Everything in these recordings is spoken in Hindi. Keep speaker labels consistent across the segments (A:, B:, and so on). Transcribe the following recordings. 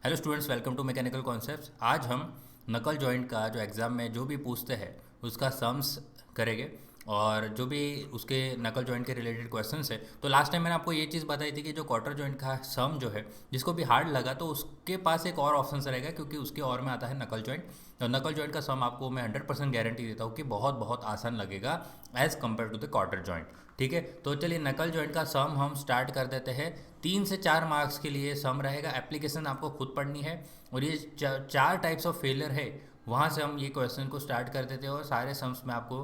A: Hello students, welcome to mechanical concepts. आज हम नकल जॉइंट का जो एग्ज़ाम में जो भी पूछते हैं उसका सम्स करेंगे और जो भी उसके नकल जॉइंट के रिलेटेड क्वेश्चंस है। तो लास्ट टाइम मैंने आपको ये चीज़ बताई थी कि जो क्वार्टर जॉइंट का सम जो है, जिसको भी हार्ड लगा तो उसके पास एक और ऑप्शन रहेगा, क्योंकि उसके और में आता है नकल जॉइंट। तो नकल जॉइंट का सम आपको मैं 100% गारंटी देता हूँ कि बहुत बहुत आसान लगेगा as compare to the quarter joint. ठीक है, तो चलिए नकल जॉइंट का सम हम स्टार्ट कर देते हैं। 3 से 4 मार्क्स के लिए सम रहेगा। एप्लीकेशन आपको खुद पढ़नी है और ये चार टाइप्स ऑफ फेलियर है, वहाँ से हम ये क्वेश्चन को स्टार्ट कर देते हैं और सारे सम्स मैं आपको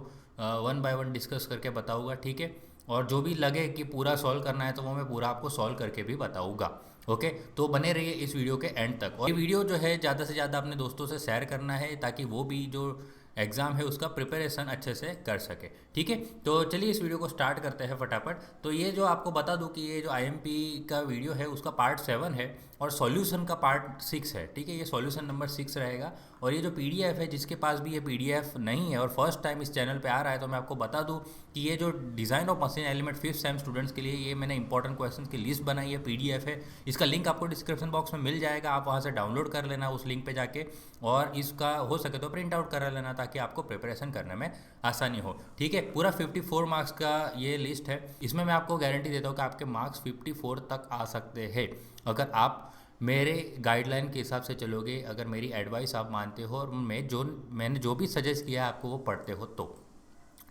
A: वन बाय वन डिस्कस करके बताऊंगा। ठीक है, और जो भी लगे कि पूरा सॉल्व करना है तो वो मैं पूरा आपको सॉल्व करके भी बताऊंगा। ओके, तो बने रहिए इस वीडियो के एंड तक। और ये वीडियो जो है ज़्यादा से ज़्यादा अपने दोस्तों से शेयर करना है ताकि वो भी जो एग्ज़ाम है उसका प्रिपरेशन अच्छे से कर सके। ठीक है, तो चलिए इस वीडियो को स्टार्ट करते हैं फटाफट। तो ये जो आपको बता दूं कि ये जो आईएमपी का वीडियो है उसका पार्ट 7 है और सॉल्यूशन का पार्ट 6 है। ठीक है, ये सॉल्यूशन नंबर 6 रहेगा। और ये जो पीडीएफ है, जिसके पास भी ये पीडीएफ नहीं है और फर्स्ट टाइम इस चैनल पे आ रहा है, तो मैं आपको बता दूं कि ये जो design of machine element 5th same students के लिए ये मैंने इंपॉर्टेंट क्वेश्चन की लिस्ट बनाई है, पीडीएफ है। इसका लिंक आपको डिस्क्रिप्शन बॉक्स में मिल जाएगा, आप वहाँ से डाउनलोड कर लेना उस लिंक पे जाके, और इसका हो सके तो प्रिंट आउट करा लेना ताकि आपको प्रिपरेशन करने में आसानी हो। ठीक है, पूरा 54 मार्क्स का ये लिस्ट है। इसमें मैं आपको गारंटी देता हूँ कि आपके मार्क्स 54 तक आ सकते हैं अगर आप मेरे गाइडलाइन के हिसाब से चलोगे, अगर मेरी एडवाइस आप मानते हो और मैंने जो भी सजेस्ट किया है आपको वो पढ़ते हो तो।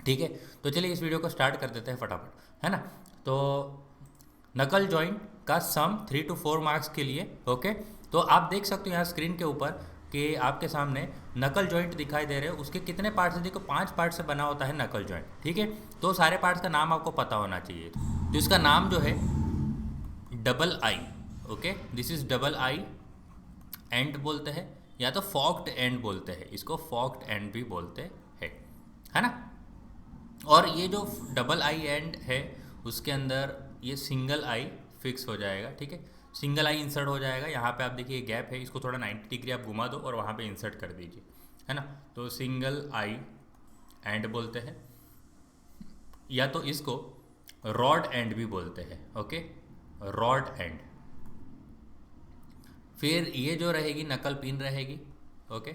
A: ठीक है, तो चलिए इस वीडियो को स्टार्ट कर देते हैं फटाफट, है ना। तो नकल जॉइंट का सम 3 to 4 मार्क्स के लिए। ओके, तो आप देख सकते हो यहाँ स्क्रीन के ऊपर कि आपके सामने नकल जॉइंट दिखाई दे रहे हो। उसके कितने पार्ट्स हैं? देखो, 5 पार्ट से बना होता है नकल जॉइंट। ठीक है, तो सारे पार्ट्स का नाम आपको पता होना चाहिए। तो इसका नाम जो है double I. Okay, this is double I and बोलते हैं, या तो फॉक्ड एंड बोलते हैं, इसको फॉक्ड एंड भी बोलते हैं, है ना। और ये जो डबल आई एंड है उसके अंदर ये सिंगल आई फिक्स हो जाएगा। ठीक है, सिंगल आई इंसर्ट हो जाएगा। यहाँ पे आप देखिए गैप है, इसको थोड़ा 90 डिग्री आप घुमा दो और वहाँ पे इंसर्ट कर दीजिए, है ना। तो सिंगल आई एंड बोलते हैं, या तो इसको रॉड एंड भी बोलते हैं। Okay, rod and. फिर ये जो रहेगी नकल पिन रहेगी। ओके,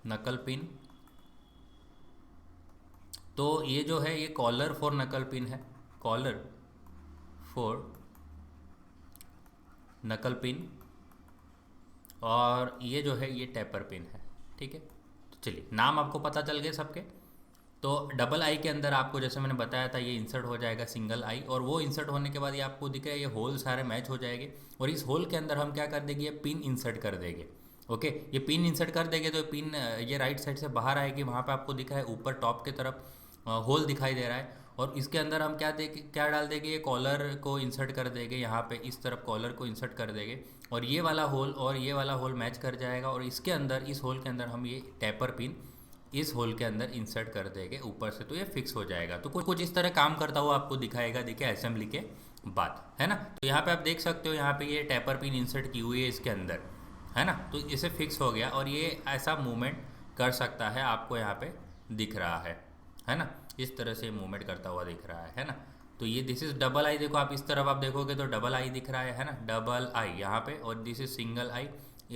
A: नकल पिन। तो ये जो है ये कॉलर फॉर नकल पिन है, कॉलर फॉर नकल पिन। और ये जो है ये टैपर पिन है। ठीक है, तो चलिए नाम आपको पता चल गए सबके। तो डबल आई के अंदर आपको जैसे मैंने बताया था ये इंसर्ट हो जाएगा सिंगल आई, और वो इंसर्ट होने के बाद ये आपको दिख रहा है ये होल सारे मैच हो जाएंगे, और इस होल के अंदर हम क्या कर देंगे, ये पिन इंसर्ट कर देंगे। ओके, ये पिन इंसर्ट कर देंगे तो पिन ये राइट साइड से बाहर आएगी। वहाँ पे आपको दिख रहा है ऊपर टॉप की तरफ होल दिखाई दे रहा है, और इसके अंदर हम क्या डाल देंगे, ये कॉलर को इंसर्ट कर देंगे। यहाँ पे इस तरफ कॉलर को इंसर्ट कर देंगे और ये वाला होल और ये वाला होल मैच कर जाएगा, और इसके अंदर इस होल के अंदर हम ये टैपर पिन इस होल के अंदर इंसर्ट कर देंगे ऊपर से, तो ये फिक्स हो जाएगा। तो कुछ इस तरह काम करता हुआ आपको दिखाएगा, देखिए असेंबली के बाद, है ना। तो यहाँ पे आप देख सकते हो यहाँ पे ये टैपर पिन इंसर्ट की हुई है इसके अंदर, है ना। तो इसे फिक्स हो गया और ये ऐसा मूवमेंट कर सकता है, आपको यहाँ पे दिख रहा है ना। इस तरह से मूवमेंट करता हुआ दिख रहा है ना। तो ये दिस इज डबल आई। देखो आप इस तरफ आप देखोगे तो डबल आई दिख रहा है ना, डबल आई यहाँ पे, और दिस इज सिंगल आई।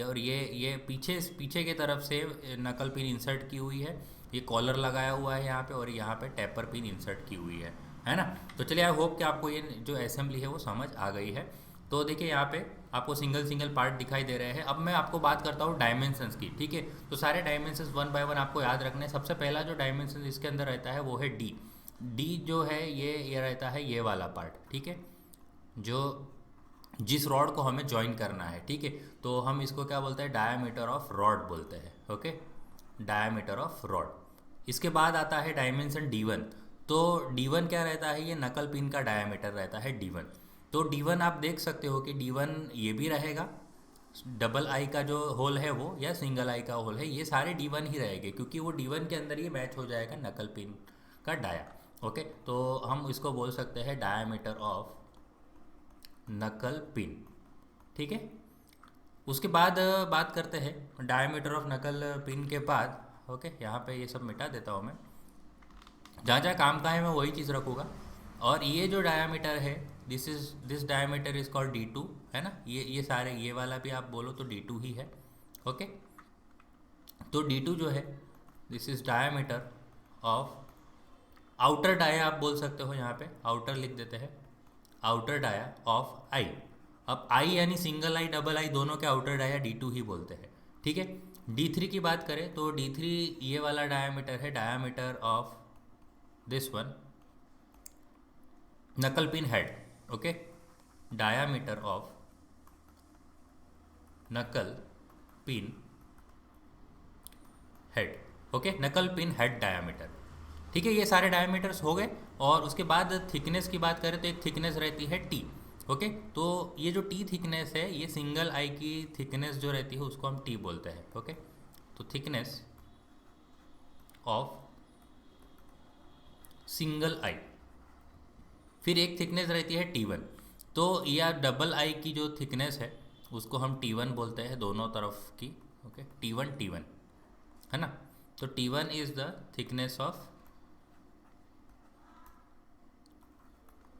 A: और ये पीछे पीछे की तरफ से नकल पिन इंसर्ट की हुई है, ये कॉलर लगाया हुआ है यहाँ पे, और यहाँ पे टैपर पिन इंसर्ट की हुई है ना। तो चलिए आई होप कि आपको ये जो असेंबली है वो समझ आ गई है। तो देखिए यहाँ पे आपको सिंगल सिंगल पार्ट दिखाई दे रहे हैं। अब मैं आपको बात करता हूँ डायमेंशंस की। ठीक है, तो सारे डायमेंशंस वन बाय वन आपको याद रखने हैं। सबसे पहला जो डायमेंशन इसके अंदर रहता है वो है डी। डी जो है ये रहता है ये वाला पार्ट। ठीक है, जो जिस रॉड को हमें ज्वाइन करना है। ठीक है, तो हम इसको क्या बोलते हैं, डायामीटर ऑफ रॉड बोलते हैं। Okay, diameter of rod. इसके बाद आता है डायमेंशन D1। तो D1 क्या रहता है, ये नकल पिन का डायामीटर रहता है D1। तो D1 आप देख सकते हो कि D1 ये भी रहेगा, डबल आई का जो होल है वो, या सिंगल आई का होल है, ये सारे D1 ही रहेंगे, क्योंकि वो D1 के अंदर ये मैच हो जाएगा नकल पिन का डाया। ओके, तो हम इसको बोल सकते हैं डायामीटर ऑफ नकल पिन। ठीक है, उसके बाद बात करते हैं डायमीटर ऑफ नकल पिन के बाद। ओके, यहाँ पे ये सब मिटा देता हूँ मैं, जहाँ जहाँ काम का है मैं वही चीज़ रखूँगा। और ये जो डायमीटर है this diameter is called D2, है ना। ये सारे, ये वाला भी आप बोलो तो D2 ही है। ओके, तो D2 जो है, this is diameter of outer dia, आप बोल सकते हो, यहाँ पे आउटर लिख देते हैं, आउटर डाया ऑफ आई। अब आई यानी सिंगल आई डबल आई दोनों के आउटर डाया D2 ही बोलते हैं, ठीक है। D3 की बात करें तो D3 ये वाला डायामीटर है, डायामीटर ऑफ दिस वन नकल pin head. Okay, diameter of knuckle pin head. Okay, नकल पिन हेड डायामीटर, ठीक है। ये सारे डायमीटर्स हो गए। और उसके बाद थिकनेस की बात करें तो एक थिकनेस रहती है टी। ओके, तो ये जो टी थिकनेस है, ये सिंगल आई की थिकनेस जो रहती है उसको हम टी बोलते हैं। ओके, तो थिकनेस ऑफ सिंगल आई। फिर एक थिकनेस रहती है T1, तो या डबल आई की जो थिकनेस है उसको हम T1 बोलते हैं, दोनों तरफ की। ओके, T1 है ना। तो T1 is the thickness of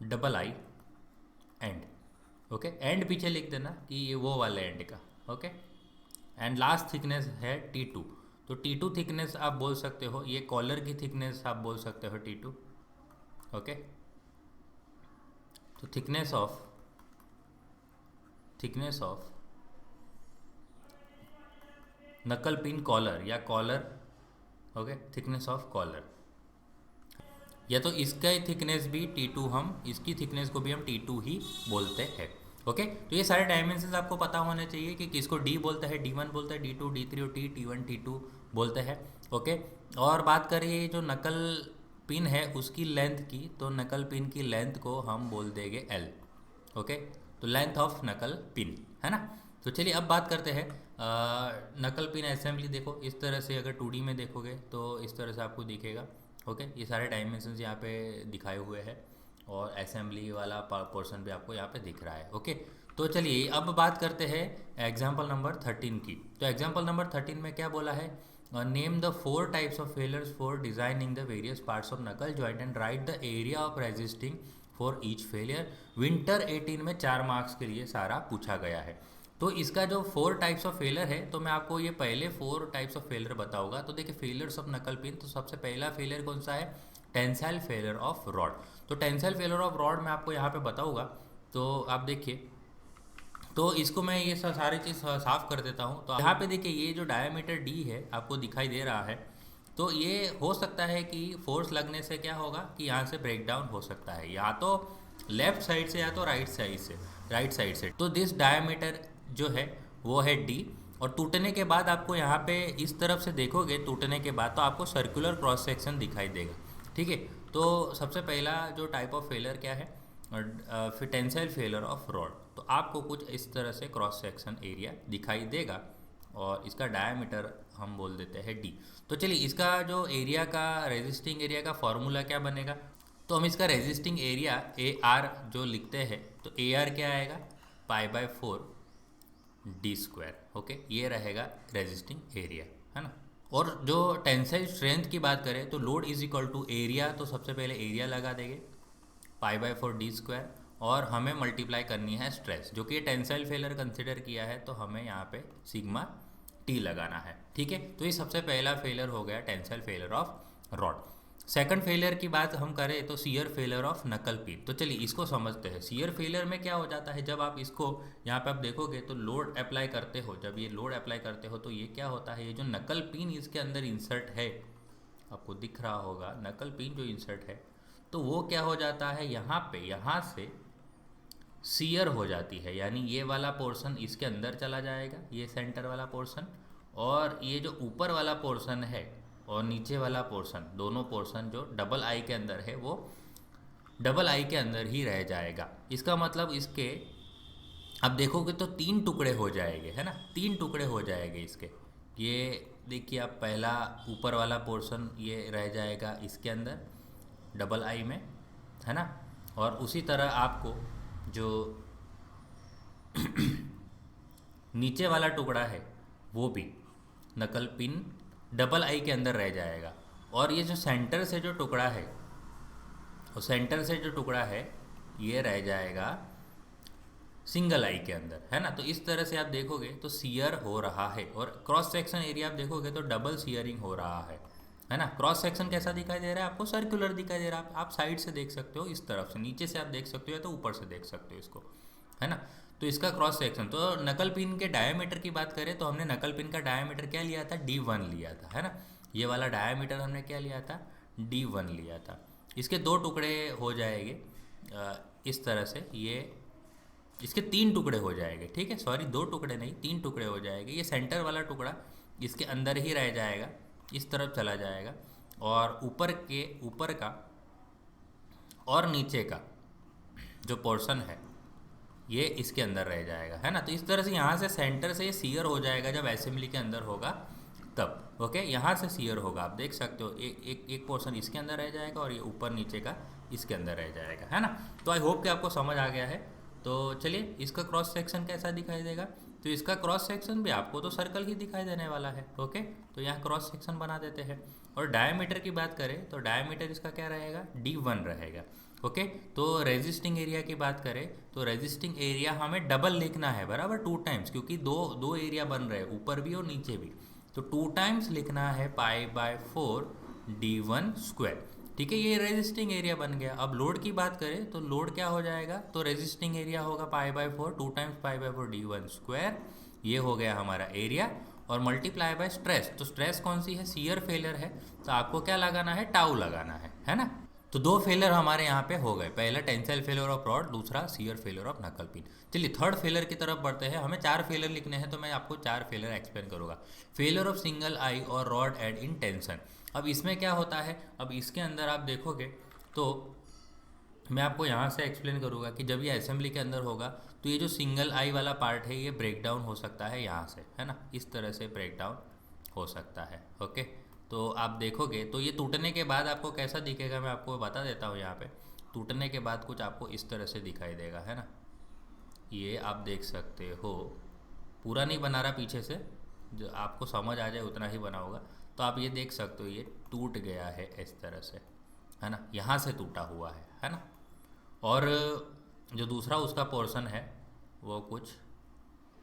A: double I and. Okay, and पीछे लिख देना कि ये वो वाले एंड का। ओके, एंड लास्ट थिकनेस है T2। तो T2 थिकनेस आप बोल सकते हो, ये कॉलर की थिकनेस आप बोल सकते हो T2। ओके, तो thickness of knuckle pin collar या collar. Okay, thickness of collar, या तो इसका थिकनेस भी T2, हम इसकी थिकनेस को भी हम T2 ही बोलते हैं। ओके, तो ये सारे डायमेंशंस आपको पता होने चाहिए कि किसको D बोलते हैं, D1 बोलते हैं, D2 D3 और T1 T2 बोलते हैं। ओके, और बात करिए जो नकल पिन है उसकी लेंथ की, तो नकल पिन की लेंथ को हम बोल देंगे L। ओके, तो लेंथ ऑफ नकल पिन, है ना। तो चलिए अब बात करते हैं नकल पिन असेंबली। देखो इस तरह से, अगर 2D में देखोगे तो इस तरह से आपको दिखेगा। ओके, ये सारे डायमेंशंस यहाँ पे दिखाए हुए हैं और असेंबली वाला पोर्शन भी आपको यहाँ पे दिख रहा है। ओके, तो चलिए अब बात करते हैं एग्जाम्पल नंबर 13 की। तो एग्जाम्पल नंबर 13 में क्या बोला है, name the 4 types of failures for designing the various parts of knuckle joint and write the area of resisting for each failure. Winter 18 में 4 मार्क्स के लिए सारा पूछा गया है। तो इसका जो 4 टाइप्स ऑफ फेलियर है, तो मैं आपको ये पहले 4 टाइप्स ऑफ फेलियर बताऊंगा। तो देखिए, फेलियर्स ऑफ नकल पिन, तो सबसे पहला फेलियर कौन सा है, टेंसाइल फेलियर ऑफ रॉड। तो टेंसाइल फेलियर ऑफ रॉड मैं आपको यहाँ पे बताऊंगा। तो आप देखिए, तो इसको मैं ये सारी चीज़ साफ कर देता हूँ। तो यहाँ पे देखिए, ये जो डायमीटर D है आपको दिखाई दे रहा है, तो ये हो सकता है कि फोर्स लगने से क्या होगा कि यहाँ से ब्रेक डाउन हो सकता है, या तो लेफ्ट साइड से या तो राइट साइड से। तो दिस डायमीटर जो है वो है D। और टूटने के बाद आपको यहाँ पे इस तरफ से देखोगे, टूटने के बाद तो आपको सर्कुलर क्रॉस सेक्शन दिखाई देगा, ठीक है। तो सबसे पहला जो टाइप ऑफ फेलियर क्या है, फिर टेंसाइल फेलियर ऑफ रॉड। तो आपको कुछ इस तरह से क्रॉस सेक्शन एरिया दिखाई देगा और इसका डायमीटर हम बोल देते हैं D। तो चलिए, इसका जो एरिया का, रेजिस्टिंग एरिया का फॉर्मूला क्या बनेगा, तो हम इसका रेजिस्टिंग एरिया AR जो लिखते हैं, तो AR क्या आएगा, π/4 D²। ओके, ये रहेगा रेजिस्टिंग एरिया, है ना। और जो टेंसाइल स्ट्रेंथ की बात करें तो load is equal to area, तो सबसे पहले एरिया लगा देंगे π/4 D², और हमें मल्टीप्लाई करनी है स्ट्रेस, जो कि टेंसाइल फेलियर कंसिडर किया है, तो हमें यहाँ पे सिग्मा T लगाना है, ठीक है। तो ये सबसे पहला फेलियर हो गया tensile failure of rod. Second failure की बात हम करें तो shear failure of knuckle pin. तो चलिए इसको समझते हैं। शियर फेलियर में क्या हो जाता है, जब आप इसको यहाँ पे आप देखोगे तो लोड अप्लाई करते हो, जब ये लोड अप्लाई करते हो तो ये क्या होता है, ये जो नकल पिन इसके अंदर इंसर्ट है, आपको दिख रहा होगा नकल पिन जो इंसर्ट है, तो वो क्या हो जाता है, यहाँ पे, यहाँ से शियर हो जाती है, यानी ये वाला पोर्शन इसके अंदर चला जाएगा, ये सेंटर वाला पोर्शन, और ये जो ऊपर वाला पोर्शन है और नीचे वाला पोर्शन, दोनों पोर्शन जो डबल आई के अंदर है वो डबल आई के अंदर ही रह जाएगा। इसका मतलब इसके अब देखोगे तो 3 टुकड़े हो जाएंगे, है ना, 3 टुकड़े हो जाएंगे इसके। ये देखिए, आप पहला ऊपर वाला पोर्शन ये रह जाएगा इसके अंदर डबल आई में, है ना। और उसी तरह आपको जो नीचे वाला टुकड़ा है वो भी नकल पिन डबल आई के अंदर रह जाएगा। और ये जो सेंटर से जो टुकड़ा है, और सेंटर से जो टुकड़ा है ये रह जाएगा सिंगल आई के अंदर, है ना। तो इस तरह से आप देखोगे तो सीयर हो रहा है, और क्रॉस सेक्शन एरिया आप देखोगे तो डबल सीयरिंग हो रहा है ना। क्रॉस सेक्शन कैसा दिखाई दे रहा है आपको? सर्कुलर दिखाई दे रहा है। आप साइड से देख सकते हो, इस तरफ से, नीचे से आप देख सकते हो या तो ऊपर से देख सकते हो इसको, है ना। तो इसका क्रॉस सेक्शन, तो नकल पिन के डायमीटर की बात करें तो हमने नकल पिन का डायमीटर क्या लिया था? D1 लिया था, है ना। ये वाला डायमीटर हमने क्या लिया था? D1 लिया था। इसके दो टुकड़े हो जाएंगे इस तरह से, ये इसके तीन टुकड़े हो जाएंगे, ठीक है। सॉरी, दो टुकड़े नहीं, तीन टुकड़े हो जाएंगे। ये सेंटर वाला टुकड़ा इसके अंदर ही रह जाएगा, इस तरफ चला जाएगा, और ऊपर का और नीचे का जो पोर्शन है ये इसके अंदर रह जाएगा, है ना। तो इस तरह से यहाँ से सेंटर से ये सीयर हो जाएगा जब असेंबली के अंदर होगा तब, ओके। यहाँ से सीयर होगा, आप देख सकते हो, एक पोर्शन इसके अंदर रह जाएगा और ये ऊपर नीचे का इसके अंदर रह जाएगा, है ना। तो आई होप कि आपको समझ आ गया है। तो चलिए, इसका क्रॉस सेक्शन कैसा दिखाई देगा? तो इसका क्रॉस सेक्शन भी आपको तो सर्कल ही दिखाई देने वाला है, ओके। तो यहाँ क्रॉस सेक्शन बना देते हैं। और डायमीटर की बात करें तो डायमीटर इसका क्या रहेगा? D1 रहेगा, ओके। तो रेजिस्टिंग एरिया की बात करें तो रेजिस्टिंग एरिया हमें डबल लिखना है, बराबर, 2 टाइम्स, क्योंकि दो एरिया बन रहे हैं, ऊपर भी और नीचे भी। तो 2 टाइम्स लिखना है π/4 D1 स्क्वायर, ठीक है। ये रेजिस्टिंग एरिया बन गया। अब लोड की बात करें तो लोड क्या हो जाएगा? तो रेजिस्टिंग एरिया होगा π/4, 2 टाइम्स π/4 D1 स्क्वायर, ये हो गया हमारा एरिया, और मल्टीप्लाई बाय स्ट्रेस। तो स्ट्रेस कौन सी है? सीयर फेलियर है, तो आपको क्या लगाना है? टाउ लगाना है ना। तो दो फेलियर हमारे यहाँ पे हो गए, पहला टेंसाइल फेलियर ऑफ रॉड, दूसरा shear failure of knuckle pin. चलिए थर्ड फेलियर की तरफ बढ़ते हैं। हमें 4 फेलियर लिखने हैं, तो मैं आपको 4 फेलियर एक्सप्लेन करूँगा। फेलियर ऑफ सिंगल आई और रॉड एट इन टेंशन। अब इसमें क्या होता है? अब इसके अंदर आप देखोगे तो मैं आपको यहाँ से एक्सप्लेन करूँगा कि जब ये असेंबली के अंदर होगा तो ये जो सिंगल आई वाला पार्ट है ये ब्रेक डाउन हो सकता है यहाँ से, है ना। इस तरह से ब्रेक डाउन हो सकता है, ओके। तो आप देखोगे तो ये टूटने के बाद आपको कैसा दिखेगा, मैं आपको बता देता हूँ। यहाँ पे टूटने के बाद कुछ आपको इस तरह से दिखाई देगा, है ना। ये आप देख सकते हो, पूरा नहीं बना रहा, पीछे से जो आपको समझ आ जाए उतना ही बना होगा। तो आप ये देख सकते हो ये टूट गया है इस तरह से, है ना, यहाँ से टूटा हुआ है ना। और जो दूसरा उसका पोर्शन है वो कुछ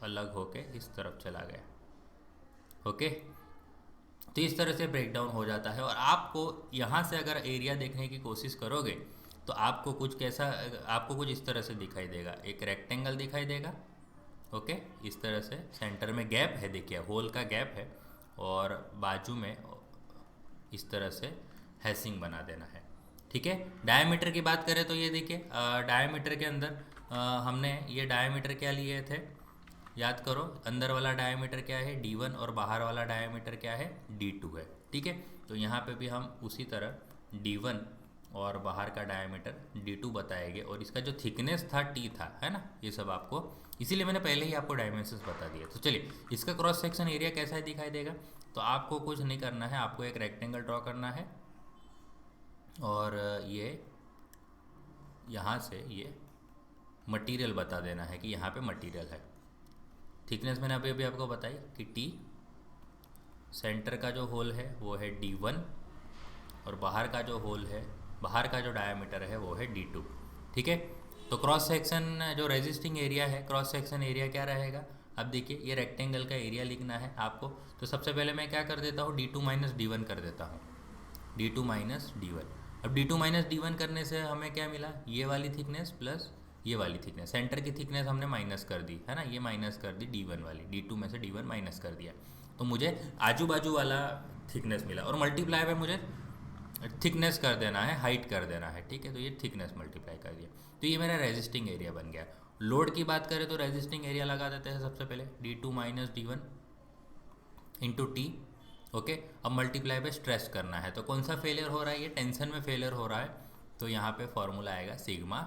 A: अलग होके इस तरफ चला गया, ओके। तो इस तरह से ब्रेक डाउन हो जाता है। और आपको यहाँ से अगर एरिया देखने की कोशिश करोगे तो आपको कुछ इस तरह से दिखाई देगा, एक रेक्टेंगल दिखाई देगा, ओके। इस तरह से सेंटर में गैप है, देखिए होल का गैप है, और बाजू में इस तरह से हैसिंग बना देना है, ठीक है। डायमीटर की बात करें तो ये देखिए, डायमीटर के अंदर हमने ये डायमीटर क्या लिए थे, याद करो। अंदर वाला डायमीटर क्या है? D1, और बाहर वाला डायमीटर क्या है? D2 है, ठीक है। तो यहाँ पे भी हम उसी तरह D1 और बाहर का डायमीटर D2 बताएंगे, और इसका जो थिकनेस था T था, है ना, ये सब आपको, इसीलिए मैंने पहले ही आपको डायमेंशंस बता दिए। तो चलिए, इसका क्रॉस सेक्शन एरिया कैसा दिखाई देगा? तो आपको कुछ नहीं करना है, आपको एक रेक्टेंगल ड्रॉ करना है, और ये यहाँ से ये मटेरियल बता देना है कि यहाँ पे मटेरियल है। थिकनेस मैंने अभी आपको बताई कि T, सेंटर का जो होल है वो है D1, और बाहर का जो होल है, बाहर का जो डायमीटर है वो है D2, ठीक है। तो क्रॉस सेक्शन जो रेजिस्टिंग एरिया है, क्रॉस सेक्शन एरिया क्या रहेगा? अब देखिए, ये रेक्टेंगल का एरिया लिखना है आपको। तो सबसे पहले मैं क्या कर देता हूँ? D2 माइनस D1 कर देता हूँ, D2 माइनस D1। अब D2 माइनस D1 करने से हमें क्या मिला? ये वाली थिकनेस प्लस ये वाली थिकनेस, सेंटर की थिकनेस हमने माइनस कर दी, है ना, ये माइनस कर दी D1 वाली, D2 में से D1 माइनस कर दिया, तो मुझे आजू बाजू वाला थिकनेस मिला, और मल्टीप्लाई में मुझे थिकनेस कर देना है, हाइट कर देना है, ठीक है। तो ये थिकनेस मल्टीप्लाई कर दिया, तो ये मेरा रेजिस्टिंग एरिया बन गया। लोड की बात करें तो रेजिस्टिंग एरिया लगा देते हैं सबसे पहले, D2 minus D1 into T, okay. अब मल्टीप्लाई पे स्ट्रेस करना है, तो कौन सा फेलियर हो रहा है? ये टेंशन में फेलियर हो रहा है, तो यहाँ पे फॉर्मूला आएगा सिग्मा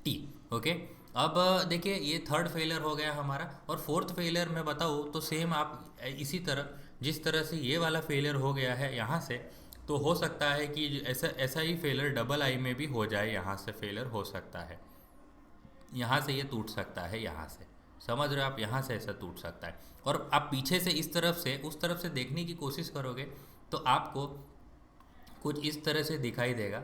A: T, ओके। अब देखिए, ये थर्ड फेलियर हो गया हमारा, और फोर्थ फेलियर मैं बताऊँ तो सेम आप इसी तरह, जिस तरह से ये वाला फेलियर हो गया है यहाँ से, तो हो सकता है कि ऐसा ही फेलियर डबल आई में भी हो जाए, यहाँ से फेलियर हो सकता है, यहाँ से ये टूट सकता है, यहाँ से, समझ रहे हो आप, यहाँ से ऐसा टूट सकता है। और आप पीछे से इस तरफ से उस तरफ से देखने की कोशिश करोगे तो आपको कुछ इस तरह से दिखाई देगा,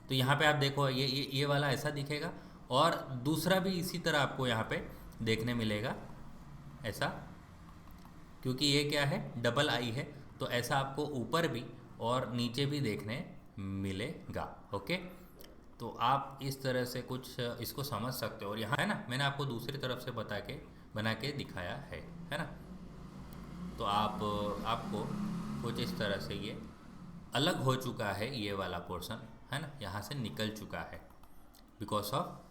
A: तो यहाँ पे आप देखो ये वाला ऐसा दिखेगा, और दूसरा भी इसी तरह आपको यहाँ पे देखने मिलेगा ऐसा, क्योंकि ये क्या है, डबल आई है, तो ऐसा आपको ऊपर भी और नीचे भी देखने मिलेगा। ओके, तो आप इस तरह से कुछ इसको समझ सकते हो। और यहाँ है ना, मैंने आपको दूसरी तरफ से बना के दिखाया है ना। तो आपको कुछ इस तरह से ये अलग हो चुका है, ये वाला पोर्शन है ना, यहाँ से निकल चुका है बिकॉज ऑफ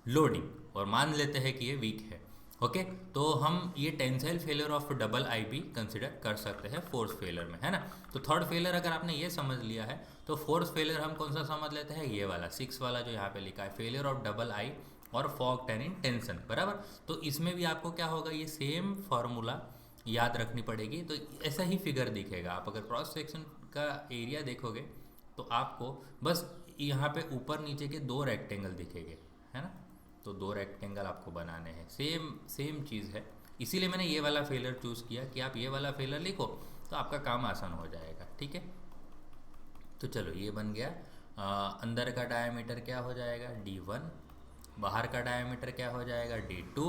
A: लोडिंग, और मान लेते हैं कि ये वीक है। ओके, तो हम ये टेंसाइल फेलियर ऑफ डबल आई भी कंसिडर कर सकते हैं फोर्स फेलियर में, है ना। तो थर्ड फेलियर अगर आपने ये समझ लिया है, तो फोर्स फेलियर हम कौन सा समझ लेते हैं, ये वाला 6 वाला जो यहाँ पे लिखा है, फेलियर ऑफ डबल आई और फॉग टेनिन टेंशन, बराबर। तो इसमें भी आपको क्या होगा, ये सेम फार्मूला याद रखनी पड़ेगी। तो ऐसा ही फिगर दिखेगा, आप अगर क्रॉस सेक्शन का एरिया देखोगे तो आपको बस यहाँ पे ऊपर नीचे के 2 रेक्टेंगल दिखेंगे, है ना। तो 2 रेक्टेंगल आपको बनाने हैं, सेम चीज़ है, इसीलिए मैंने ये वाला फेलर चूज़ किया कि आप ये वाला फेलर लिखो तो आपका काम आसान हो जाएगा, ठीक है। तो चलो ये बन गया। अंदर का डायमीटर क्या हो जाएगा, d1, बाहर का डायमीटर क्या हो जाएगा, d2,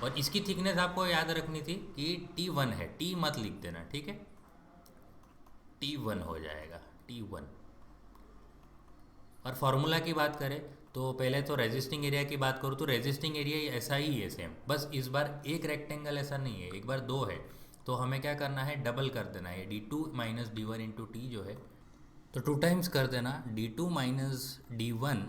A: और इसकी थिकनेस आपको याद रखनी थी कि t1 है, t मत लिख देना, ठीक है, t1 हो जाएगा, t1। और फार्मूला की बात करें तो पहले तो रेजिस्टिंग एरिया की बात करूँ तो रेजिस्टिंग एरिया ऐसा ही है सेम, बस इस बार एक रेक्टेंगल ऐसा नहीं है, एक बार 2 है, तो हमें क्या करना है, डबल कर देना है, d2 minus d1 into T जो है, तो 2 टाइम्स कर देना, d2 minus d1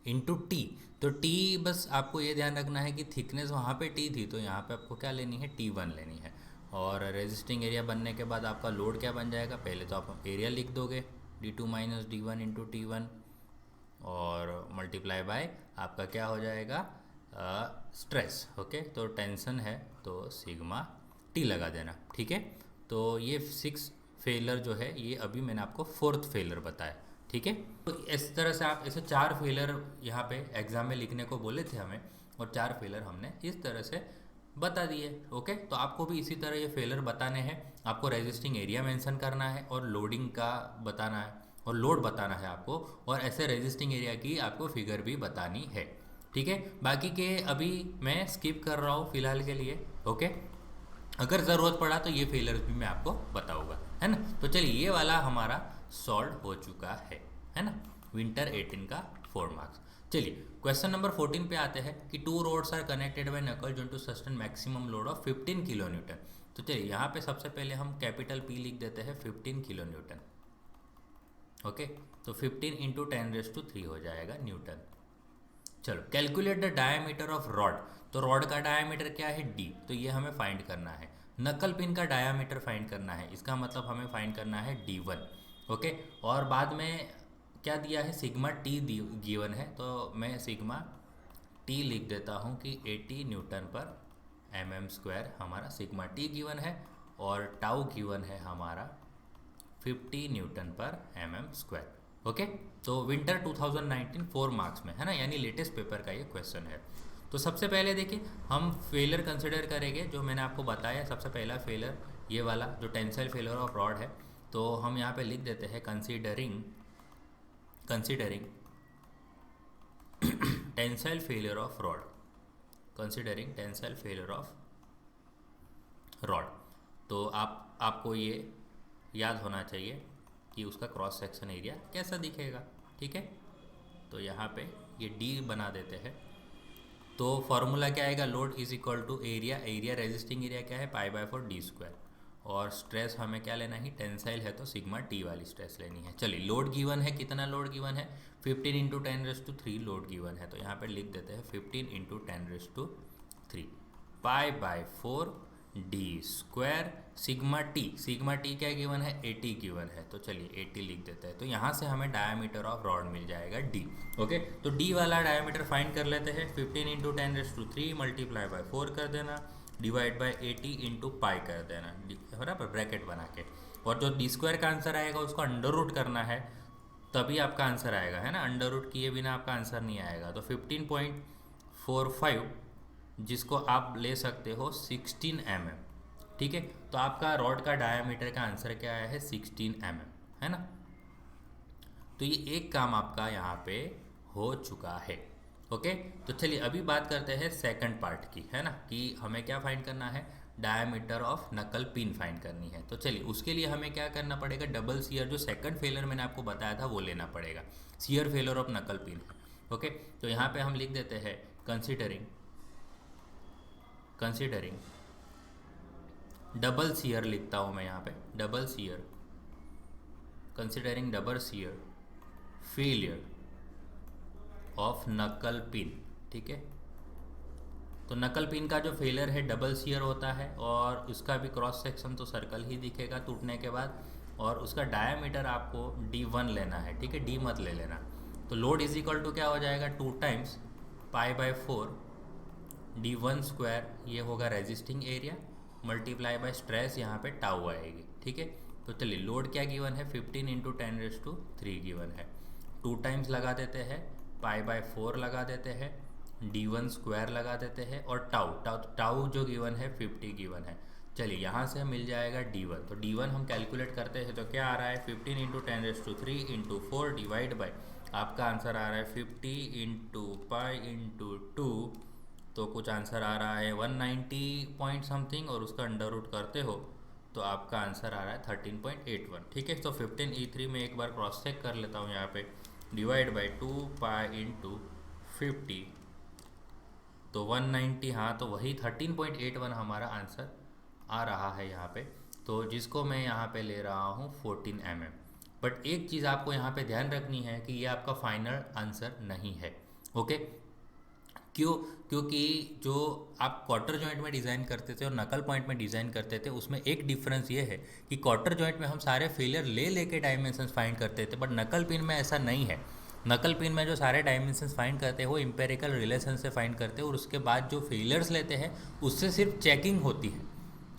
A: into T. तो टी बस आपको ये ध्यान रखना है कि थिकनेस वहाँ पे टी थी, तो यहाँ पे आपको क्या लेनी है, t1 लेनी है। और रेजिस्टिंग एरिया बनने के बाद आपका लोड क्या बन जाएगा, पहले तो आप एरिया लिख दोगे, d2 minus d1 into t1, और मल्टीप्लाई बाय आपका क्या हो जाएगा, स्ट्रेस। ओके, तो टेंशन है तो सिग्मा टी लगा देना, ठीक है। तो ये 6 फेलर जो है, ये अभी मैंने आपको 4th फेलर बताया, ठीक है। तो इस तरह से आप ऐसे 4 फेलर यहाँ पे एग्ज़ाम में लिखने को बोले थे हमें, और 4 फेलर हमने इस तरह से बता दिए। ओके, तो आपको भी इसी तरह ये फेलर बताने हैं, आपको रेजिस्टिंग एरिया मेंशन करना है और लोडिंग का बताना है और लोड बताना है आपको, और ऐसे रेजिस्टिंग एरिया की आपको फिगर भी बतानी है, ठीक है। बाकी के अभी मैं स्किप कर रहा हूँ फ़िलहाल के लिए। ओके, अगर ज़रूरत पड़ा तो ये फेलर्स भी मैं आपको बताऊँगा, है ना। तो चलिए ये वाला हमारा सॉल्व हो चुका है ना, विंटर 18 का 4 मार्क्स। चलिए क्वेश्चन नंबर 14 पे आते हैं कि 2 rods are connected by knuckle joint to sustain maximum load of 15 kilo newton. तो चलिए यहाँ पे सबसे पहले हम कैपिटल P लिख देते हैं, 15 किलो न्यूटन। ओके, तो 15 इंटू 10⁻³ हो जाएगा न्यूटन। चलो calculate the diameter of rod. तो रॉड का डायामीटर क्या है, d, तो ये हमें फाइंड करना है। नकल पिन का डायामीटर फाइंड करना है, इसका मतलब हमें फाइंड करना है d1। ओके, और बाद में क्या दिया है, सिग्मा टी गिवन है, तो मैं सिग्मा टी लिख देता हूँ कि 80 न्यूटन पर mm² हमारा सिग्मा टी गिवन है, और टाउ गिवन है हमारा 50 न्यूटन पर mm²। ओके, तो विंटर 2019 4 मार्क्स में है ना, यानी लेटेस्ट पेपर का ये क्वेश्चन है। तो सबसे पहले देखिए हम फेलर कंसिडर करेंगे, जो मैंने आपको बताया सबसे पहला फेलर ये वाला जो टेंसाइल फेलर ऑफ रॉड है। तो हम यहाँ पे लिख देते हैं considering tensile failure of rod, considering tensile failure of rod. तो आपको ये याद होना चाहिए कि उसका क्रॉस सेक्शन एरिया कैसा दिखेगा, ठीक है। तो यहाँ पे ये D बना देते हैं। तो फॉर्मूला क्या आएगा, load is equal to area resisting area क्या है, π/4 d², और स्ट्रेस हमें क्या लेना है, टेंसाइल है तो सिग्मा टी वाली स्ट्रेस लेनी है। चलिए लोड गिवन है, कितना लोड गिवन है, 15 इंटू 10⁻³ लोड गिवन है, तो यहाँ पे लिख देते हैं 15 इंटू 10⁻³ π/4 d² सिग्मा टी क्या गिवन है, 80 गिवन है, तो चलिए 80 लिख देते हैं। तो यहाँ से हमें डायमीटर ऑफ रॉड मिल जाएगा d। ओके, तो d वाला डायमीटर फाइंड कर लेते हैं, 15 इंटू 10⁻³ मल्टीप्लाई बाय 4 कर देना, डिवाइड बाय 80 इंटू पाई कर देना, बराबर ब्रैकेट बना के, और जो d² का आंसर आएगा उसको अंडर रूट करना है, तभी आपका आंसर आएगा, है ना। अंडर रूट किए बिना आपका आंसर नहीं आएगा। तो 15.45 जिसको आप ले सकते हो 16 mm, ठीक है। तो आपका रॉड का डायमीटर का आंसर क्या आया है, 16 mm, है ना। तो ये एक काम आपका यहाँ पे हो चुका है। ओके, तो चलिए अभी बात करते हैं सेकंड पार्ट की, है ना, कि हमें क्या फाइंड करना है, diameter of knuckle pin find करनी है। तो चलिए उसके लिए हमें क्या करना पड़ेगा, डबल सीयर जो सेकंड फेलियर मैंने आपको बताया था वो लेना पड़ेगा, shear failure of knuckle pin. Okay, तो यहाँ पे हम लिख देते हैं कंसिडरिंग डबल सीयर लिखता हूँ मैं यहाँ पे, double shear, considering double shear failure of knuckle pin. ठीक है, तो नकल पिन का जो फेलियर है डबल सीयर होता है और उसका भी क्रॉस सेक्शन तो सर्कल ही दिखेगा टूटने के बाद, और उसका डायामीटर आपको D1 लेना है। ठीक है, D मत ले लेना। तो लोड इज इक्वल टू क्या हो जाएगा, 2 टाइम्स π/4 D1 स्क्वायर, ये होगा resisting area, multiply by stress, यहाँ पे टाउ आएगी। ठीक है, तो चलिए लोड क्या गिवन है, 15 इंटू 10⁻³ गिवन है। 2 टाइम्स लगा देते हैं, π/4 लगा देते हैं, D1 स्क्वायर लगा देते हैं, और टाउ जो गिवन है 50 गिवन है। चलिए यहाँ से मिल जाएगा D1, तो D1 हम कैलकुलेट करते हैं तो क्या आ रहा है, 15 इंटू 10⁻³ इंटू 4 डिवाइड बाई, आपका आंसर आ रहा है 50 इंटू पाई इंटू 2, तो कुछ आंसर आ रहा है 190 पॉइंट समथिंग, और उसका अंडर रूट करते हो तो आपका आंसर आ रहा है 13.81। ठीक है, तो 15E3 में एक बार क्रॉस चेक कर लेता हूँ यहाँ पे, डिवाइड बाई 2 पाई इंटू 50, तो 190, हाँ तो वही 13.81 हमारा आंसर आ रहा है यहाँ पे, तो जिसको मैं यहाँ पे ले रहा हूँ 14 mm। बट एक चीज़ आपको यहाँ पे ध्यान रखनी है कि ये आपका फाइनल आंसर नहीं है। ओके, क्यों, क्योंकि जो आप क्वार्टर जॉइंट में डिज़ाइन करते थे और नकल पॉइंट में डिज़ाइन करते थे उसमें एक डिफरेंस ये है कि क्वार्टर जॉइंट में हम सारे फेलियर ले लेके डायमेंशंस फाइंड करते थे, बट नकल पिन में ऐसा नहीं है। नकल पिन में जो सारे डायमेंशंस फाइंड करते हैं वो एम्पेरिकल रिलेशन से फाइंड करते हैं, और उसके बाद जो फेलियर्स लेते हैं उससे सिर्फ चेकिंग होती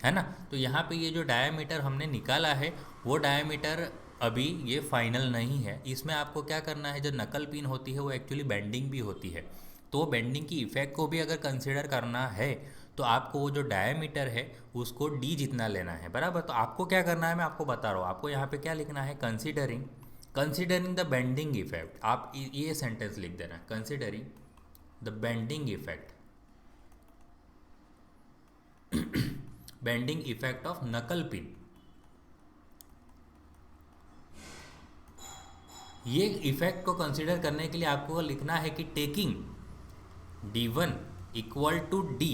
A: है ना। तो यहाँ पे ये जो डायामीटर हमने निकाला है वो डायामीटर अभी ये फाइनल नहीं है। इसमें आपको क्या करना है, जो नकल पिन होती है वो एक्चुअली बेंडिंग भी होती है, तो बेंडिंग की इफेक्ट को भी अगर कंसिडर करना है तो आपको वो जो डायमीटर है उसको D जितना लेना है, बराबर। तो आपको क्या करना है मैं आपको बता रहा हूँ, आपको यहाँ पे क्या लिखना है, कंसिडरिंग द बेंडिंग इफेक्ट। आप ये सेंटेंस लिख देना, considering the bending effect bending effect of knuckle pin. ये इफेक्ट को कंसिडर करने के लिए आपको लिखना है कि taking D1 equal to D,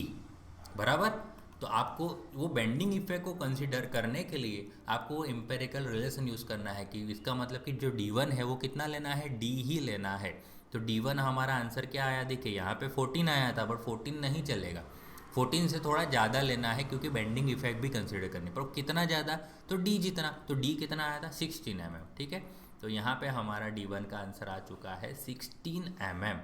A: बराबर। तो आपको वो बेंडिंग इफेक्ट को कंसिडर करने के लिए आपको एम्पेरिकल रिलेशन यूज़ करना है, कि इसका मतलब कि जो D1 है वो कितना लेना है, D ही लेना है। तो D1 हमारा आंसर क्या आया, देखिए यहाँ पे 14 आया था, बट 14 नहीं चलेगा, 14 से थोड़ा ज़्यादा लेना है क्योंकि बेंडिंग इफेक्ट भी कंसिडर करनी, पर कितना ज़्यादा, तो D जितना, तो D कितना आया था, 16 mm। ठीक है, तो यहाँ पे हमारा D1 का आंसर आ चुका है 16 mm।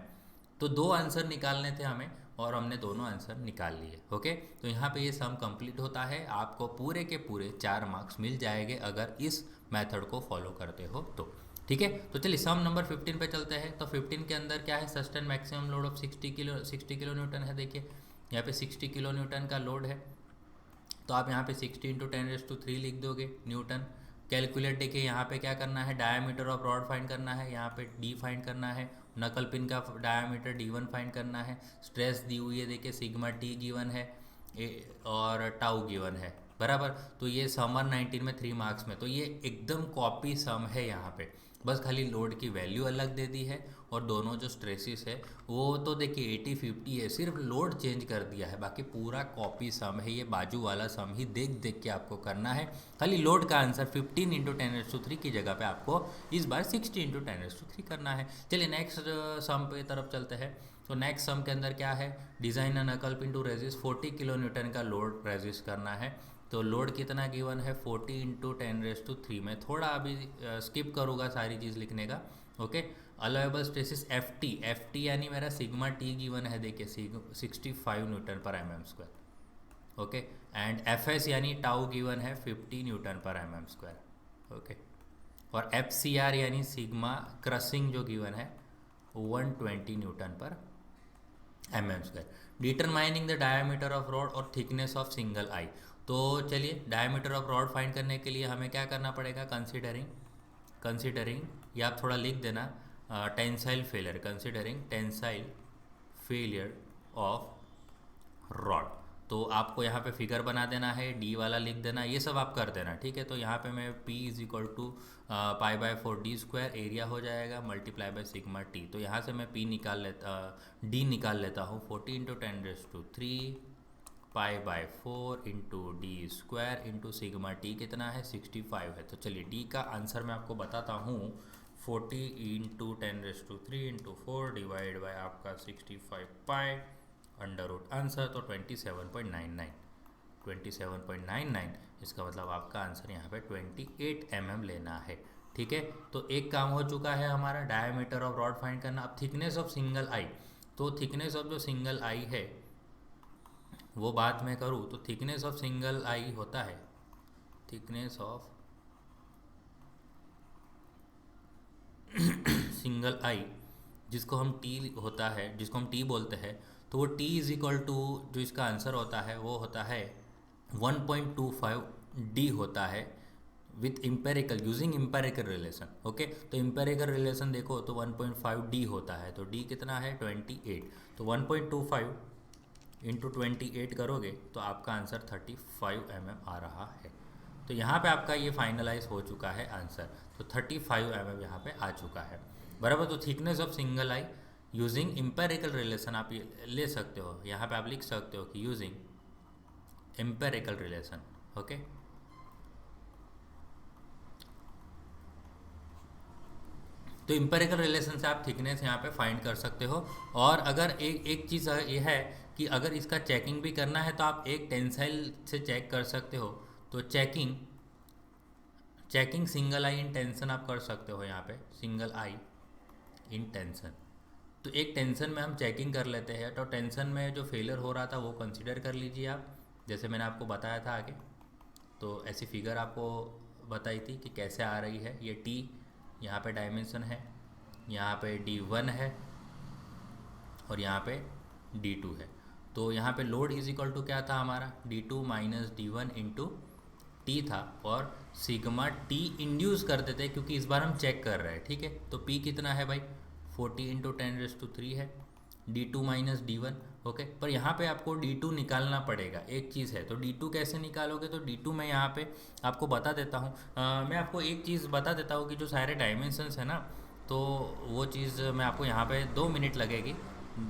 A: तो 2 आंसर निकालने थे हमें और हमने दोनों आंसर निकाल लिए। ओके, तो यहाँ पे ये सम कंप्लीट होता है, आपको पूरे के पूरे 4 मार्क्स मिल जाएंगे अगर इस मेथड को फॉलो करते हो तो। ठीक है, तो चलिए सम नंबर 15 पे चलते हैं। तो 15 के अंदर क्या है, sustain maximum load of 60 kilo Newton है। देखिए यहाँ पे 60 किलो न्यूटन का लोड है, तो आप यहाँ पे 60 इंटू 10⁻³ लिख दोगे न्यूटन। कैलकुलेट देखिए यहाँ पे क्या करना है, डायमीटर ऑफ रॉड फाइंड करना है, यहाँ पे D फाइंड करना है, नकल पिन का डायमीटर D1 फाइंड करना है, स्ट्रेस दी हुई है देखिए सिग्मा T गिवन है और टाउ गिवन है, बराबर। तो ये समर 19 में 3 मार्क्स में, तो ये एकदम कॉपी सम है। यहाँ पे बस खाली लोड की वैल्यू अलग दे दी है और दोनों जो स्ट्रेसिस है वो तो देखिए 80-50 है, सिर्फ लोड चेंज कर दिया है, बाकी पूरा कॉपी सम है। ये बाजू वाला सम ही देख देख के आपको करना है, खाली लोड का आंसर 15 इंटू 10⁻³ की जगह पे आपको इस बार 60 इंटू 10⁻³ करना है। चलिए नेक्स्ट सम पे तरफ चलते हैं। तो नेक्स्ट सम के अंदर क्या है, design knuckle pin to resist 40 kilo newton का लोड रेजिस्ट करना है। तो लोड कितना गिवन है, 40 इंटू 10⁻³ में थोड़ा अभी स्किप करूँगा सारी चीज़ लिखने का। Okay, allowable stresses F T यानी मेरा सिग्मा T गिवन है देखिए 65 न्यूटन पर mm²। Okay, and F S यानी टाउ गिवन है 50 न्यूटन पर mm²। ओके, और एफ सी आर यानी सिग्मा क्रसिंग जो गिवन है 120 न्यूटन पर mm²। Determining the diameter of rod और थिकनेस ऑफ सिंगल आई। तो चलिए डायमीटर ऑफ रॉड फाइंड करने के लिए हमें क्या करना पड़ेगा, कंसिडरिंग कंसिडरिंग, या आप थोड़ा लिख देना tensile failure, considering tensile failure of rod. तो आपको यहाँ पे फिगर बना देना है, डी वाला लिख देना, ये सब आप कर देना, ठीक है। तो यहाँ पे मैं P is equal to pi by 4d² area हो जाएगा मल्टीप्लाई बाय सिग्मा टी। तो यहाँ से मैं डी निकाल लेता हूँ 40 × 10⁻³ pi by 4 into d² into sigma T कितना है 65 है। तो चलिए डी का आंसर मैं आपको बताता हूँ, 40 × 10⁻³ इंटू 4 डिवाइड बाय आपका 65 पाई अंडर रूट आंसर, तो 27.99, 27.99। इसका मतलब आपका आंसर यहाँ पे 28 mm लेना है, ठीक है। तो एक काम हो चुका है हमारा, डायमीटर ऑफ रॉड फाइंड करना। अब थिकनेस ऑफ सिंगल आई, तो थिकनेस ऑफ जो सिंगल आई है वो बात मैं करूँ तो थिकनेस ऑफ सिंगल आई होता है, थिकनेस ऑफ सिंगल आई जिसको हम टी होता है, जिसको हम टी बोलते हैं, तो वो टी इज इक्वल टू जो इसका आंसर होता है वो होता है 1.25 डी होता है with empirical, using empirical relation. Okay, तो इम्पेरिकल रिलेशन देखो तो 1.5 डी होता है, तो डी कितना है 28, तो 1.25 इंटू 28 करोगे तो आपका आंसर 35 mm आ रहा है। तो यहाँ पे आपका ये फाइनलाइज हो चुका है आंसर, तो 35 mm यहाँ पे आ चुका है, बराबर। तो thickness of single I using empirical relation आप ये ले सकते हो, यहाँ पे आप लिख सकते हो कि यूजिंग इम्पेरिकल रिलेशन। ओके, तो इम्पेरिकल रिलेशन से आप थिकनेस यहाँ पे फाइंड कर सकते हो। और अगर एक चीज़ ये है कि अगर इसका चेकिंग भी करना है तो आप एक टेंसाइल से चेक कर सकते हो। तो checking single I in tension आप कर सकते हो, यहाँ पे सिंगल आई इन टेंशन। तो एक टेंशन में हम चेकिंग कर लेते हैं, तो टेंशन में जो फेलियर हो रहा था वो कंसीडर कर लीजिए आप, जैसे मैंने आपको बताया था आगे। तो ऐसी फिगर आपको बताई थी कि कैसे आ रही है, ये टी यहाँ पे डायमेंशन है, यहाँ पे D1 है और यहाँ पे D2 है। तो यहाँ पे लोड इज इक्वल टू क्या था हमारा, D2 minus D1 into T था, और सिग्मा टी इंड्यूस करते थे क्योंकि इस बार हम चेक कर रहे हैं, ठीक है। तो P कितना है भाई 40 × 10⁻³ है, D2 माइनस D1। ओके, पर यहाँ पे आपको D2 निकालना पड़ेगा, एक चीज़ है। तो D2 कैसे निकालोगे, तो D2 मैं यहाँ पे आपको बता देता हूँ। मैं आपको एक चीज़ बता देता हूँ कि जो सारे डायमेंशंस है ना, तो वो चीज़ मैं आपको यहाँ पे 2 मिनट लगेगी,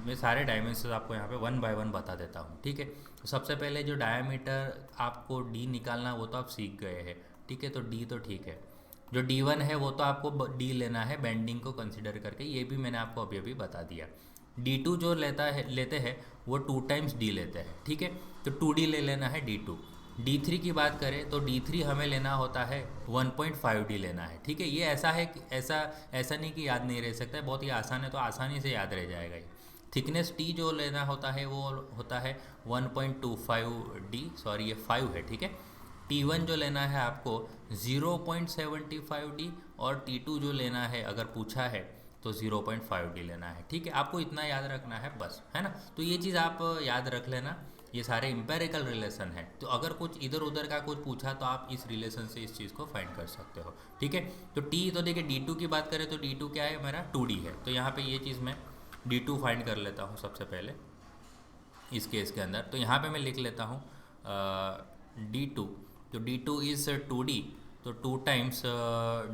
A: मैं सारे डायमेंशंस आपको यहाँ पे 1 बाय 1 बता देता हूँ, ठीक है। तो सबसे पहले जो डायमीटर आपको D निकालना वो तो आप सीख गए हैं, ठीक है। तो D तो ठीक है, जो D1 है वो तो आपको D लेना है बेंडिंग को कंसिडर करके, ये भी मैंने आपको अभी अभी बता दिया। D2 जो लेते हैं वो 2 टाइम्स D लेते हैं, ठीक है। तो 2D ले लेना है D2। D3 की बात करें तो D3 हमें लेना होता है 1.5D लेना है, ठीक है। ये ऐसा है कि ऐसा नहीं कि याद नहीं रह सकता है, बहुत ही आसान है, तो आसानी से याद रह जाएगा ये। थिकनेस T जो लेना होता है वो होता है 1.25D, सॉरी ये 5 है, ठीक है। T1 जो लेना है आपको 0.75D, और T2 जो लेना है अगर पूछा है तो 0.5D लेना है, ठीक है। आपको इतना याद रखना है बस, है ना। तो ये चीज़ आप याद रख लेना, ये सारे इम्पेरिकल रिलेशन है। तो अगर कुछ इधर उधर का कुछ पूछा तो आप इस रिलेशन से इस चीज़ को फाइंड कर सकते हो, ठीक है। तो T तो देखिए D2 की बात करें तो D2 क्या है मेरा 2D है, तो यहाँ पे ये चीज़ मैं D2 फाइंड कर लेता हूँ सबसे पहले इस केस के अंदर। तो यहाँ पे मैं लिख लेता हूँ D2, तो D2 इज़ 2D, तो 2 टाइम्स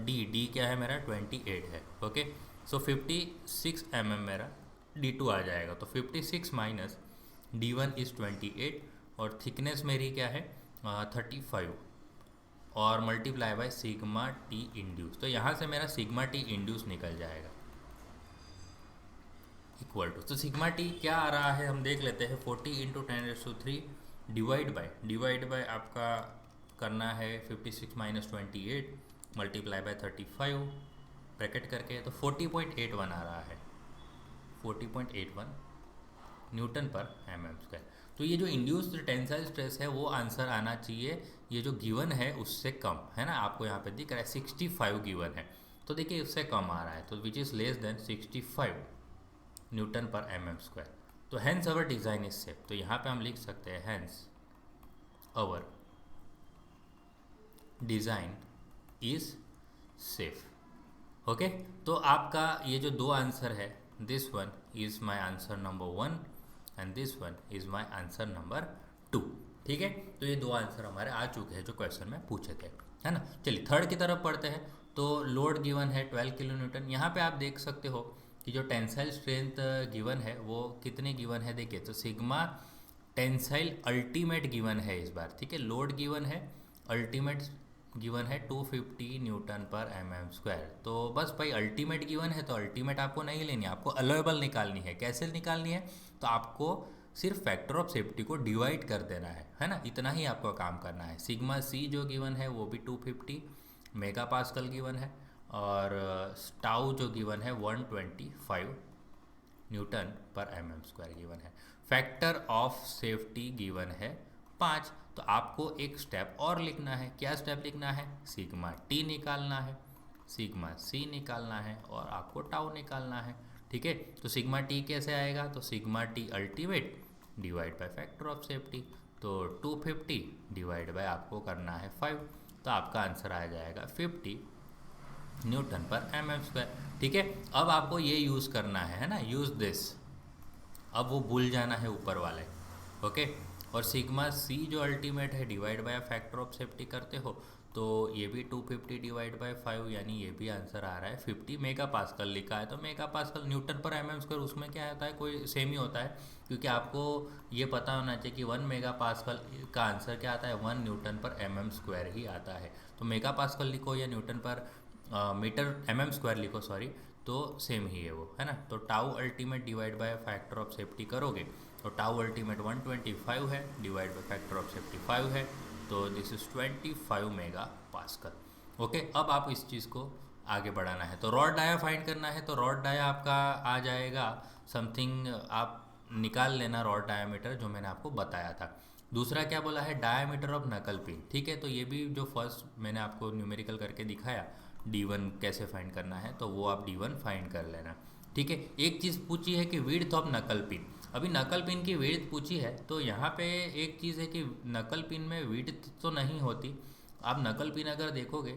A: D क्या है मेरा 28 है, ओके। सो 56 mm मेरा D2 आ जाएगा। तो 56 माइनस D1 इज़ 28, और थिकनेस मेरी क्या है 35, और multiply by sigma T induce. तो यहाँ से मेरा सिग्मा टी इंड्यूस निकल जाएगा इक्वल टू, तो सिग्मा टी क्या आ रहा है हम देख लेते हैं, 40 × 10⁻³ डिवाइड बाय आपका करना है 56 माइनस 28 मल्टीप्लाई बाय 35 ब्रैकेट करके, तो 40.81 आ रहा है, 40.81 न्यूटन पर mm²। तो ये जो इंड्यूस्ड टेंसाइल स्ट्रेस है वो आंसर आना चाहिए, ये जो गिवन है उससे कम, है ना। आपको यहाँ पे दिख रहा है 65 गिवन है, तो देखिए उससे कम आ रहा है, तो which is less than 65 newton पर mm²। तो hence our design is safe, तो यहाँ पे हम लिख सकते हैं hence our design is safe, okay, तो आपका ये जो दो आंसर है, this one is my answer number 1 and this one is my answer number 2। ठीक है, तो ये दो आंसर हमारे आ चुके हैं जो क्वेश्चन में पूछे थे, है ना। चलिए थर्ड की तरफ पढ़ते हैं। तो लोड गिवन है 12 किलो न्यूटन। यहाँ पे आप देख सकते हो कि जो टेंसाइल स्ट्रेंथ गिवन है वो कितने गिवन है, देखिए तो सिग्मा टेंसाइल अल्टीमेट गिवन है इस बार। ठीक है, लोड गिवन है, अल्टीमेट गिवन है 250 न्यूटन पर एम स्क्वायर। तो बस भाई अल्टीमेट गिवन है तो अल्टीमेट आपको नहीं लेनी है, आपको अलोएबल निकालनी है। कैसे निकालनी है, तो आपको सिर्फ फैक्टर ऑफ सेफ्टी को डिवाइड कर देना है ना, इतना ही आपको काम करना है। सिग्मा सी जो गिवन है वो भी 250 मेगा पास्कल गिवन है, और टाउ जो गिवन है 125 न्यूटन पर एम स्क्वायर गिवन है। फैक्टर ऑफ सेफ्टी गिवन है 5। तो आपको एक स्टेप और लिखना है। क्या स्टेप लिखना है, सिग्मा टी निकालना है, सिग्मा सी निकालना है, और आपको टाउ निकालना है। ठीक है, तो सिग्मा टी कैसे आएगा, तो sigma T ultimate divide by factor of safety, तो 250 डिवाइड बाय आपको करना है 5, तो आपका आंसर आ जाएगा 50 न्यूटन पर एम स्क्वायर। ठीक है, अब आपको ये यूज़ करना है ना, यूज़ दिस। अब वो भूल जाना है ऊपर वाले। ओके, और सिग्मा सी जो अल्टीमेट है divide by factor of safety करते हो, तो ये भी 250 डिवाइड बाय 5, यानी ये भी आंसर आ रहा है 50 मेगा पास्कल लिखा है। तो मेगा पास्कल न्यूटन पर एम स्क्वायर, उसमें क्या होता है, कोई सेम ही होता है, क्योंकि आपको ये पता होना चाहिए कि 1 मेगा पास्कल का आंसर क्या आता है, 1 न्यूटन पर एम स्क्वायर ही आता है। तो मेगा पास्कल लिखो या न्यूटन पर मीटर एम स्क्वायर लिखो, सॉरी, तो सेम ही है वो, है ना। तो tau ultimate divide by factor of safety करोगे तो टाउ अल्टीमेट 125 है, divide by factor of safety 5 है, तो this is 25 mega pascal. Okay, अब आप इस चीज़ को आगे बढ़ाना है। तो रॉड डाया फाइंड करना है, तो रॉड डाया आपका आ जाएगा समथिंग, आप निकाल लेना रॉड डायामीटर जो मैंने आपको बताया था। दूसरा क्या बोला है, डायामीटर ऑफ नकल पिन। ठीक है, तो ये भी जो फर्स्ट मैंने आपको न्यूमेरिकल करके दिखाया, D1 कैसे फाइंड करना है, तो वो आप D1 फाइंड कर लेना। ठीक है, एक चीज़ पूछी है कि विड्थ ऑफ नकल पिन। अभी नकल पिन की विड्थ पूछी है, तो यहाँ पे एक चीज़ है कि नकल पिन में विड्थ तो नहीं होती। आप नकल पिन अगर देखोगे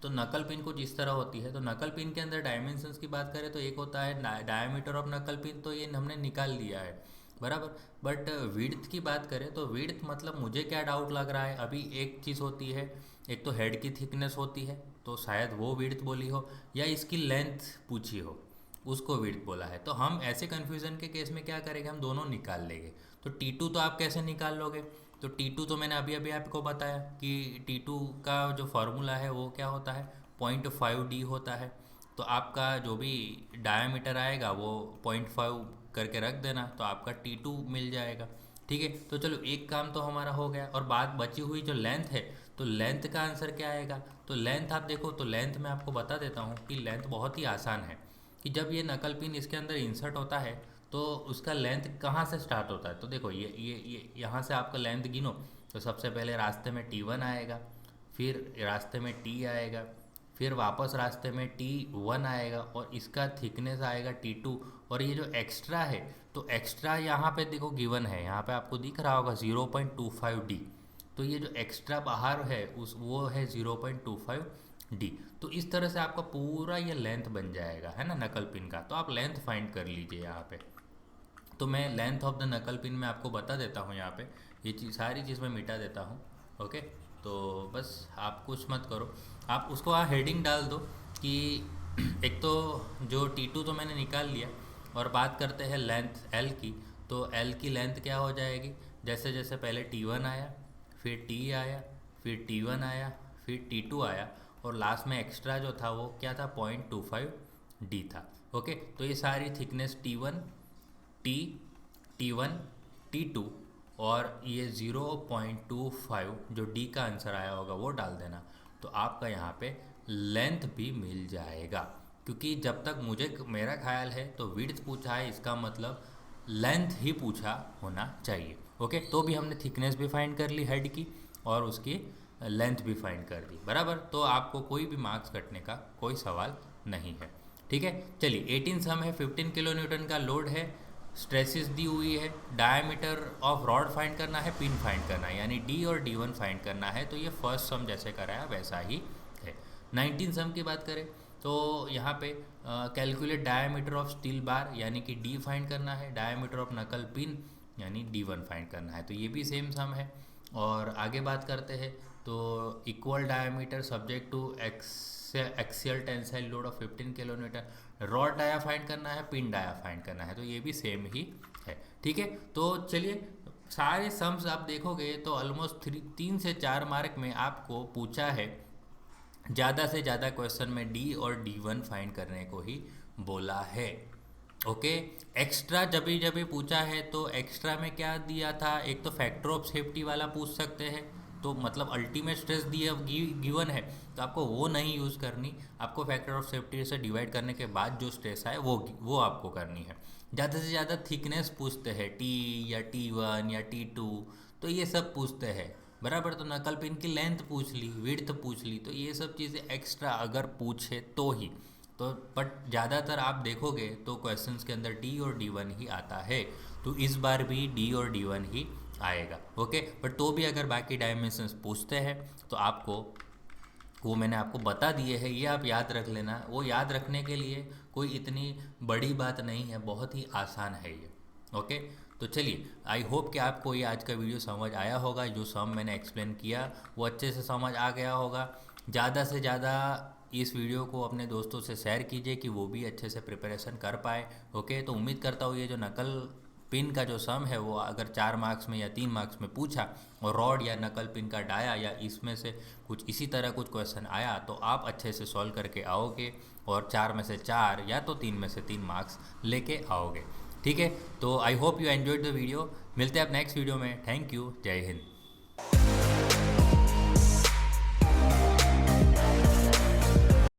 A: तो नकल पिन कुछ इस तरह होती है। तो नकल पिन के अंदर डायमेंशंस की बात करें तो एक होता है डायमीटर ऑफ नकल पिन, तो ये हमने निकाल लिया है बराबर। बट विड्थ की बात करें तो विड्थ मतलब मुझे क्या डाउट लग रहा है, अभी एक चीज़ होती है, एक तो हेड की थिकनेस होती है, तो शायद वो विड्थ बोली हो, या इसकी लेंथ पूछी हो, उसको विड्थ बोला है। तो हम ऐसे कन्फ्यूज़न के केस में क्या करेंगे, हम दोनों निकाल लेंगे। तो T2 तो आप कैसे निकाल लोगे, तो T2 तो मैंने अभी अभी आपको बताया कि T2 का जो फार्मूला है वो क्या होता है, 0.5D होता है। तो आपका जो भी डायामीटर आएगा वो 0.5 करके रख देना, तो आपका T2 मिल जाएगा। ठीक है, तो चलो एक काम तो हमारा हो गया, और बात बची हुई जो लेंथ है, तो लेंथ का आंसर क्या आएगा। तो लेंथ आप देखो, तो लेंथ मैं आपको बता देता हूँ कि लेंथ बहुत ही आसान है, कि जब ये नकल पिन इसके अंदर इंसर्ट होता है तो उसका लेंथ कहाँ से स्टार्ट होता है। तो देखो ये यहाँ से आपका लेंथ गिनो, तो सबसे पहले रास्ते में T1 आएगा, फिर रास्ते में T आएगा, फिर वापस रास्ते में T1 आएगा, और इसका थिकनेस आएगा T2, और ये जो एक्स्ट्रा है, तो एक्स्ट्रा यहाँ पे देखो गिवन है, यहाँ पे आपको दिख रहा होगा 0.25D। तो ये जो एक्स्ट्रा बाहर है उस वो है 0.25D। तो इस तरह से आपका पूरा ये लेंथ बन जाएगा, है ना, नकल पिन का। तो आप लेंथ फाइंड कर लीजिए यहाँ पे। तो मैं लेंथ ऑफ द नकल पिन में आपको बता देता हूँ यहाँ पे, ये चीज़ सारी चीज़ मैं मिटा देता हूँ। ओके, तो बस आप कुछ मत करो, आप उसको वहाँ हेडिंग डाल दो कि एक तो जो T2 तो मैंने निकाल लिया, और बात करते हैं लेंथ L की। तो L की लेंथ क्या हो जाएगी, जैसे जैसे पहले T1 आया, फिर T आया, फिर T1 आया, फिर T2 आया, और लास्ट में एक्स्ट्रा जो था वो क्या था, 0.25D था। ओके, तो ये सारी थिकनेस T1 T1 T2 और ये 0.25 जो D का आंसर आया होगा वो डाल देना, तो आपका यहाँ पे लेंथ भी मिल जाएगा। क्योंकि जब तक मुझे मेरा ख्याल है तो विड्थ पूछा है, इसका मतलब लेंथ ही पूछा होना चाहिए। ओके, तो भी हमने थिकनेस भी फाइंड कर ली हेड की, और उसकी लेंथ भी फाइंड कर दी बराबर। तो आपको कोई भी मार्क्स कटने का कोई सवाल नहीं है। ठीक है, चलिए 18 सम है, 15 किलो न्यूटन का लोड है, स्ट्रेसिस दी हुई है, डायमीटर ऑफ रॉड फाइंड करना है, पिन फाइंड करना है, यानी D और D1 फाइंड करना है। तो ये फर्स्ट सम जैसे कराया वैसा ही है। 19 सम की बात करें तो यहाँ पे calculate diameter of steel bar यानी कि डी फाइंड करना है, डायमीटर ऑफ नकल पिन यानी D1 फाइंड करना है। तो ये भी सेम सम है। और आगे बात करते हैं तो equal diameter subject to axial tensile load of 15 kilometre, rod dia find करना है, पिन डाया फाइंड करना है। तो ये भी सेम ही है, ठीक है। तो चलिए सारे सम्स आप देखोगे तो ऑलमोस्ट 3 से 4 मार्क में आपको पूछा है, ज़्यादा से ज़्यादा क्वेश्चन में डी और D1 फाइंड करने को ही बोला है। ओके, एक्स्ट्रा जब भी पूछा है तो एक्स्ट्रा में क्या दिया था, एक तो फैक्टर ऑफ सेफ्टी वाला पूछ सकते हैं, तो मतलब अल्टीमेट स्ट्रेस दिया गिवन है तो आपको वो नहीं यूज़ करनी, आपको फैक्टर ऑफ सेफ्टी से डिवाइड करने के बाद जो स्ट्रेस आए वो आपको करनी है। ज़्यादा से ज़्यादा थिकनेस पूछते हैं, T या T1 या T2, तो ये सब पूछते हैं बराबर। तो नकल पिन की लेंथ पूछ ली, विड्थ पूछ ली, तो ये सब चीज़ें एक्स्ट्रा अगर पूछे तो ही तो, बट ज़्यादातर आप देखोगे तो क्वेश्चंस के अंदर D और D1 ही आता है। तो इस बार भी D और D1 ही आएगा, ओके। बट तो भी अगर बाकी डायमेंशंस पूछते हैं तो आपको वो मैंने आपको बता दिए हैं, ये आप याद रख लेना। वो याद रखने के लिए कोई इतनी बड़ी बात नहीं है, बहुत ही आसान है ये, ओके। तो चलिए, आई होप कि आपको ये आज का वीडियो समझ आया होगा, जो सम मैंने एक्सप्लेन किया वो अच्छे से समझ आ गया होगा। ज़्यादा से ज़्यादा इस वीडियो को अपने दोस्तों से शेयर कीजिए कि वो भी अच्छे से प्रिपरेशन कर पाए, ओके। तो उम्मीद करता हूँ ये जो नकल पिन का जो सम है वो अगर 4 मार्क्स में या 3 मार्क्स में पूछा और रॉड या नकल पिन का डाया या इसमें से कुछ इसी तरह कुछ क्वेश्चन आया तो आप अच्छे से सॉल्व करके आओगे और 4 में से 4 या तो 3 में से 3 मार्क्स लेके आओगे, ठीक है। तो I hope you enjoyed the video. मिलते हैं आप नेक्स्ट वीडियो में। थैंक यू, जय हिंद।